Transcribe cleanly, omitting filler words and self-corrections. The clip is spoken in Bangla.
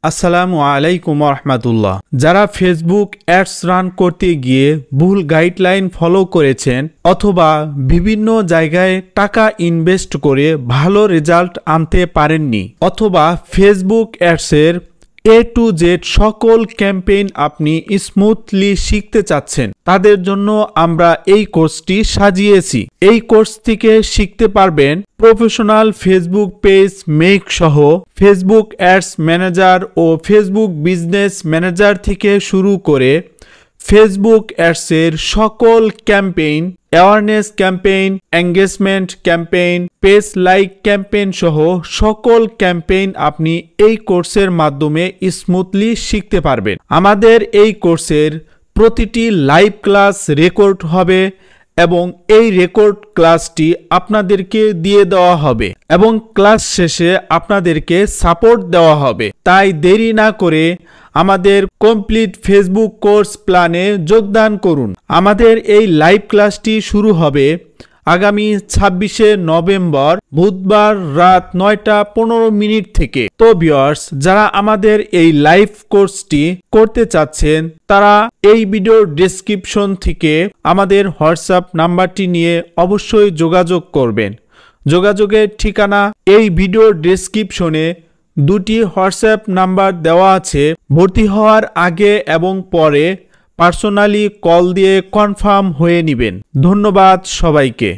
আসসালামু আলাইকুম রহমতুল্লাহ। যারা ফেসবুক অ্যাডস রান করতে গিয়ে ভুল গাইডলাইন ফলো করেছেন অথবা বিভিন্ন জায়গায় টাকা ইনভেস্ট করে ভালো রেজাল্ট আনতে পারেননি অথবা ফেসবুক অ্যাডসের A to Z সকল ক্যাম্পেইন আপনি স্মুথলি শিখতে চাচ্ছেন, তাদের জন্য আমরা এই কোর্সটি সাজিয়েছি। এই কোর্স থেকে শিখতে পারবেন প্রফেশনাল ফেসবুক পেজ মেক সহ ফেসবুক অ্যাডস ম্যানেজার ও ফেসবুক বিজনেস ম্যানেজার থেকে শুরু করে ফেসবুক অ্যাডসের সকল campaign, awareness campaign, engagement campaign, page like campaign সহ সকল ক্যাম্পেইন আপনি এই কোর্সের মাধ্যমে স্মুথলি শিখতে পারবেন। আমাদের এই কোর্সের প্রতিটি লাইভ ক্লাস রেকর্ড হবে এবং এই রেকর্ড ক্লাসটি আপনাদেরকে দিয়ে দেওয়া হবে এবং ক্লাস শেষে আপনাদেরকে সাপোর্ট দেওয়া হবে। তাই দেরি না করে আমাদের কমপ্লিট ফেসবুক কোর্স প্ল্যানে যোগদান করুন। আমাদের এই লাইভ ক্লাসটি শুরু হবে আগামী 26শে নভেম্বর বুধবার রাত 9টা 15 থেকে। তো ভিউয়ার্স, যারা আমাদের এই লাইভ কোর্সটি করতে চাচ্ছেন তারা এই ভিডিওর ডেসক্রিপশন থেকে আমাদের হোয়াটসঅ্যাপ নাম্বারটি নিয়ে অবশ্যই যোগাযোগ করবেন। যোগাযোগের ঠিকানা এই ভিডিওর ডেসক্রিপশনে দুটি হোয়াটসঅ্যাপ নাম্বার দেওয়া আছে। ভর্তি হওয়ার আগে এবং পরে পার্সোনালি কল দিয়ে কনফার্ম হয়ে নেবেন। ধন্যবাদ সবাইকে।